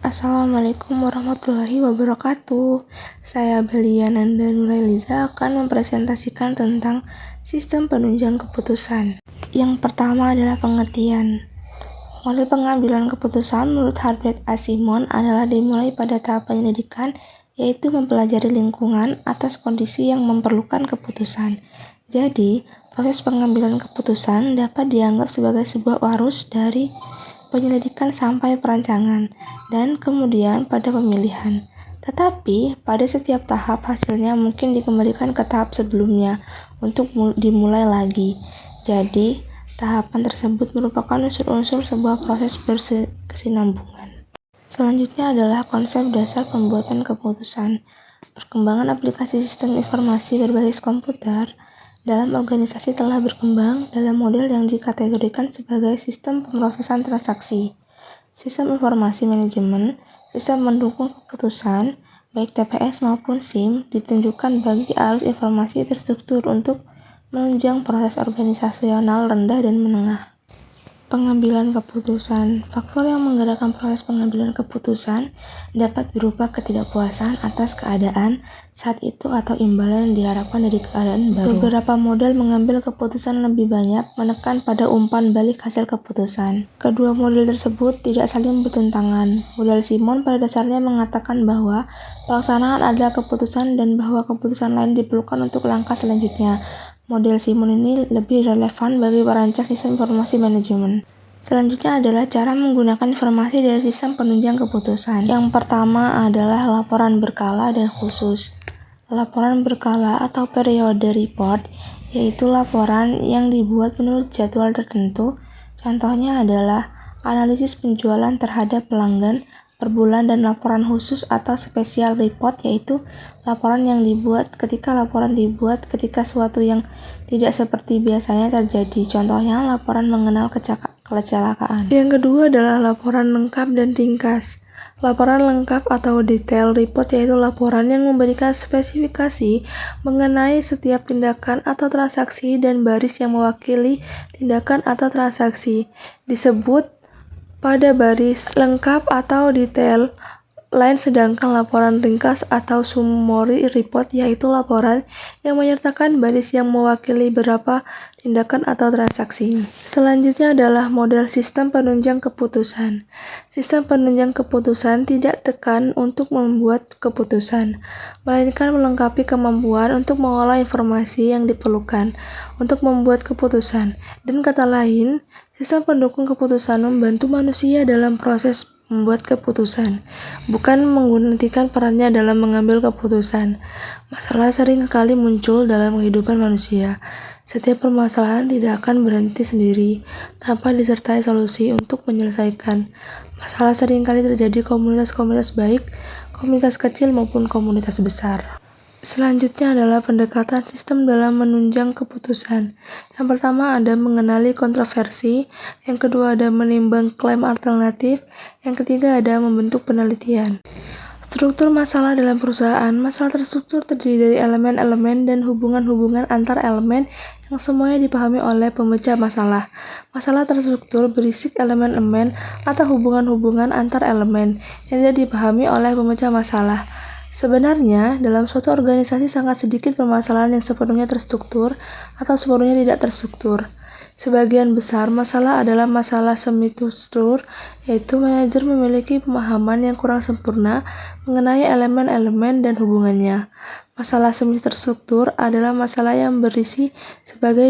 Assalamualaikum warahmatullahi wabarakatuh. Saya Belia Nanda Nurailiza akan mempresentasikan tentang sistem penunjang keputusan. Yang pertama adalah pengertian. Model pengambilan keputusan menurut Herbert A. Simon adalah dimulai pada tahap penyelidikan, yaitu mempelajari lingkungan atas kondisi yang memerlukan keputusan. Jadi, proses pengambilan keputusan dapat dianggap sebagai sebuah arus dari penyelidikan sampai perancangan, dan kemudian pada pemilihan. Tetapi, pada setiap tahap hasilnya mungkin dikembalikan ke tahap sebelumnya untuk dimulai lagi. Jadi, tahapan tersebut merupakan unsur-unsur sebuah proses berkesinambungan. Selanjutnya adalah konsep dasar pembuatan keputusan. Perkembangan aplikasi sistem informasi berbasis komputer dalam organisasi telah berkembang dalam model yang dikategorikan sebagai sistem pemrosesan transaksi, sistem informasi manajemen, sistem pendukung keputusan, baik TPS maupun SIM, ditunjukkan bagi arus informasi terstruktur untuk menunjang proses organisasional rendah dan menengah. Pengambilan keputusan. Faktor yang menggerakkan proses pengambilan keputusan dapat berupa ketidakpuasan atas keadaan saat itu atau imbalan yang diharapkan dari keadaan baru. Beberapa model mengambil keputusan lebih banyak menekan pada umpan balik hasil keputusan. Kedua model tersebut tidak saling bertentangan. Model Simon pada dasarnya mengatakan bahwa pelaksanaan adalah keputusan dan bahwa keputusan lain diperlukan untuk langkah selanjutnya. Model Simon ini lebih relevan bagi perancang sistem informasi manajemen. Selanjutnya adalah cara menggunakan informasi dari sistem penunjang keputusan. Yang pertama adalah laporan berkala dan khusus. Laporan berkala atau periode report, yaitu laporan yang dibuat menurut jadwal tertentu. Contohnya adalah analisis penjualan terhadap pelanggan per bulan, dan laporan khusus atau special report, yaitu laporan yang dibuat ketika suatu yang tidak seperti biasanya terjadi. Contohnya laporan mengenal kecelakaan. Yang kedua adalah laporan lengkap dan ringkas. Laporan lengkap atau detail report yaitu laporan yang memberikan spesifikasi mengenai setiap tindakan atau transaksi dan baris yang mewakili tindakan atau transaksi. Disebut pada baris lengkap atau detail lain, sedangkan laporan ringkas atau summary report yaitu laporan yang menyertakan baris yang mewakili beberapa tindakan atau transaksi. Selanjutnya adalah model sistem penunjang keputusan. Sistem penunjang keputusan tidak tekan untuk membuat keputusan, melainkan melengkapi kemampuan untuk mengolah informasi yang diperlukan untuk membuat keputusan. Dan kata lain, sistem pendukung keputusan membantu manusia dalam proses membuat keputusan, bukan menggantikan perannya dalam mengambil keputusan. Masalah sering sekali muncul dalam kehidupan manusia. Setiap permasalahan tidak akan berhenti sendiri tanpa disertai solusi untuk menyelesaikan. Masalah sering kali terjadi komunitas-komunitas baik, komunitas kecil maupun komunitas besar. Selanjutnya adalah pendekatan sistem dalam menunjang keputusan. Yang pertama ada mengenali kontroversi, yang kedua ada menimbang klaim alternatif, yang ketiga ada membentuk penelitian. Struktur masalah dalam perusahaan. Masalah terstruktur terdiri dari elemen-elemen dan hubungan-hubungan antar elemen yang semuanya dipahami oleh pemecah masalah. Masalah terstruktur berisik elemen-elemen atau hubungan-hubungan antar elemen yang tidak dipahami oleh pemecah masalah. Sebenarnya, dalam suatu organisasi sangat sedikit permasalahan yang sepenuhnya terstruktur atau sepenuhnya tidak terstruktur. Sebagian besar masalah adalah masalah semi-terstruktur, yaitu manajer memiliki pemahaman yang kurang sempurna mengenai elemen-elemen dan hubungannya. Masalah semi-terstruktur adalah masalah yang berisi sebagai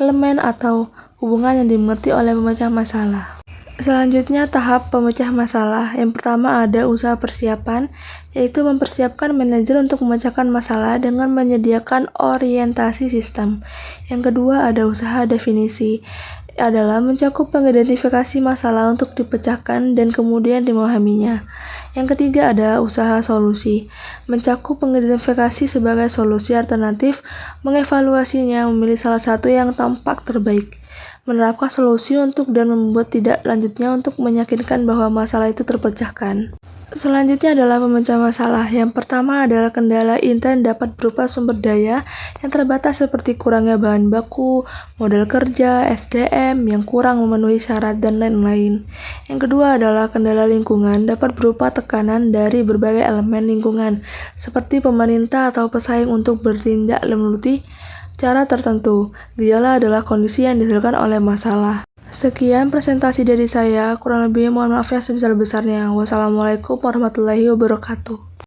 elemen atau hubungan yang dimengerti oleh pemecah masalah. Selanjutnya tahap pemecah masalah. Yang pertama ada usaha persiapan, yaitu mempersiapkan manajer untuk memecahkan masalah dengan menyediakan orientasi sistem. Yang kedua ada usaha definisi, adalah mencakup mengidentifikasi masalah untuk dipecahkan dan kemudian memahaminya. Yang ketiga ada usaha solusi, mencakup mengidentifikasi sebagai solusi alternatif, mengevaluasinya, memilih salah satu yang tampak terbaik, menerapkan solusi untuk dan membuat tidak lanjutnya untuk meyakinkan bahwa masalah itu terpecahkan. Selanjutnya adalah pemecah masalah. Yang pertama adalah kendala intern dapat berupa sumber daya yang terbatas seperti kurangnya bahan baku, modal kerja, SDM yang kurang memenuhi syarat, dan lain-lain. Yang kedua adalah kendala lingkungan dapat berupa tekanan dari berbagai elemen lingkungan, seperti pemerintah atau pesaing untuk bertindak menuruti cara tertentu. Gejala adalah kondisi yang dihasilkan oleh masalah. Sekian presentasi dari saya, kurang lebihnya mohon maaf ya sebesar-besarnya. Wassalamualaikum warahmatullahi wabarakatuh.